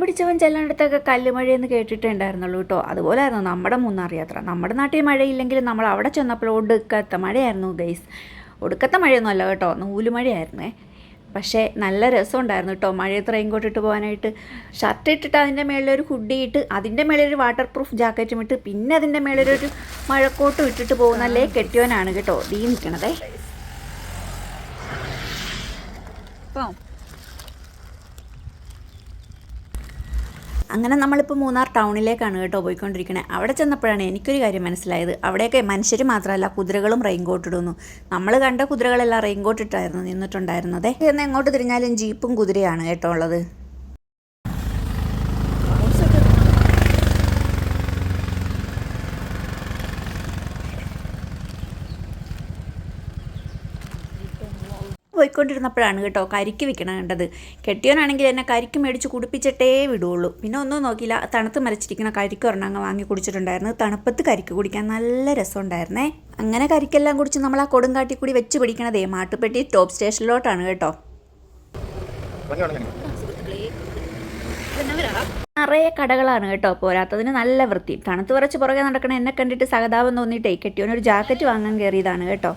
പിടിച്ചവൻ ചെല്ലേണ്ടടുത്തൊക്കെ കല്ലുമഴയെന്ന് കേട്ടിട്ടുണ്ടായിരുന്നുള്ളൂ കേട്ടോ. അതുപോലെയായിരുന്നു നമ്മുടെ മൂന്നാർ യാത്ര. നമ്മുടെ നാട്ടിൽ മഴയില്ലെങ്കിലും നമ്മൾ അവിടെ ചെന്നപ്പോൾ ഒടുക്കത്തെ മഴയായിരുന്നു ഗൈസ്. ഒടുക്കത്തെ മഴയൊന്നും അല്ല കേട്ടോ, നൂലുമഴയായിരുന്നേ. പക്ഷേ നല്ല രസമുണ്ടായിരുന്നു കേട്ടോ മഴയത്ത് റെയിൻകോട്ട് ഇട്ട് പോകാനായിട്ട്. ഷർട്ട് ഇട്ടിട്ട് അതിൻ്റെ മേളിലൊരു ഹുഡി ഇട്ട് അതിൻ്റെ മേളിലൊരു വാട്ടർ പ്രൂഫ് ജാക്കറ്റും ഇട്ട് പിന്നെ അതിൻ്റെ മേളിലൊരു മഴക്കോട്ടും ഇട്ടിട്ട് പോകുന്നല്ലേ കെട്ടിയോനാണ് കേട്ടോ ഈ നിൽക്കണതേ. അങ്ങനെ നമ്മളിപ്പോൾ മൂന്നാർ ടൗണിലേക്കാണ് കേട്ടോ പോയിക്കൊണ്ടിരിക്കണേ. അവിടെ ചെന്നപ്പോഴാണ് എനിക്കൊരു കാര്യം മനസ്സിലായത്. അവിടെയൊക്കെ മനുഷ്യർ മാത്രമല്ല കുതിരകളും റെയിൻകോട്ട് ഇടുന്നു. നമ്മൾ കണ്ട കുതിരകളെല്ലാം റെയിൻകോട്ട് ഇട്ടായിരുന്നു നിന്നിട്ടുണ്ടായിരുന്നത്. എന്ന് എങ്ങോട്ട് തിരിഞ്ഞാലും ജീപ്പും കുതിരയാണ് കേട്ടോ ഉള്ളത്. പോയിക്കൊണ്ടിരുന്നപ്പോഴാണ് കേട്ടോ കരിക്ക് വിൽക്കണം കണ്ടത്. കെട്ടിയോനാണെങ്കിൽ എന്നെ കരിക്ക് മേടിച്ച് കുടിപ്പിച്ചിട്ടേ വിടുള്ളൂ. പിന്നെ ഒന്നും നോക്കിയില്ല, തണുത്ത് മരച്ചിരിക്കുന്ന കരിക്ക് ഒരെണ്ണം അങ്ങ് വാങ്ങി കുടിച്ചിട്ടുണ്ടായിരുന്നു. തണുപ്പത്ത് കരിക്ക് കുടിക്കാൻ നല്ല രസമുണ്ടായിരുന്നേ. അങ്ങനെ കരിക്കെല്ലാം കുടിച്ച് നമ്മൾ ആ കൊടുങ്കാട്ടി കൂടി വെച്ച് പിടിക്കണതേ മാട്ടുപ്പെട്ടി ടോപ്പ് സ്റ്റേഷനിലോട്ടാണ് കേട്ടോ. നിറയെ കടകളാണ് കേട്ടോ, പോരാത്തതിന് നല്ല വൃത്തി. തണുത്ത് വിറച്ച് പുറകെ നടക്കണ എന്നെ കണ്ടിട്ട് സഹതാപം തോന്നിയിട്ടേ കെട്ടിയോനൊരു ജാക്കറ്റ് വാങ്ങാൻ കയറിയതാണ് കേട്ടോ.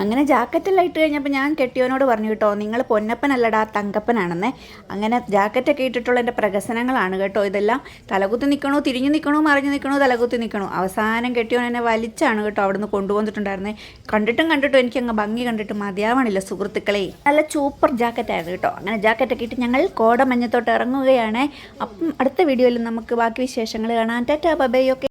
അങ്ങനെ ജാക്കറ്റെല്ലാം ഇട്ട് കഴിഞ്ഞപ്പോൾ ഞാൻ കെട്ടിയോനോട് പറഞ്ഞു കേട്ടോ, നിങ്ങൾ പൊന്നപ്പനല്ലടാ തങ്കപ്പനാണെന്നേ. അങ്ങനെ ജാക്കറ്റൊക്കെ ഇട്ടിട്ടുള്ള എൻ്റെ പ്രഹസനങ്ങളാണ് കേട്ടോ ഇതെല്ലാം. തലകുത്തി നിൽക്കണോ, തിരിഞ്ഞു നിൽക്കണോ, മറിഞ്ഞു നിൽക്കണോ, തലകുത്തി നിൽക്കണോ. അവസാനം കെട്ടിയോൻ എന്നെ വലിച്ചാണ് കേട്ടോ അവിടുന്ന് കൊണ്ടുവന്നിട്ടുണ്ടായിരുന്നേ. കണ്ടിട്ടും എനിക്ക് അങ്ങ് ഭംഗി കണ്ടിട്ട് മതിയാവണില്ല സുഹൃത്തുക്കളെ. നല്ല സൂപ്പർ ജാക്കറ്റായിരുന്നു കേട്ടോ. അങ്ങനെ ജാക്കറ്റൊക്കെ ഇട്ട് ഞങ്ങൾ കോടമഞ്ഞത്തോട്ട് ഇറങ്ങുകയാണ്. അപ്പം അടുത്ത വീഡിയോയിൽ നമുക്ക് ബാക്കി വിശേഷങ്ങൾ കാണാം. Tata bye. ഓക്കെ.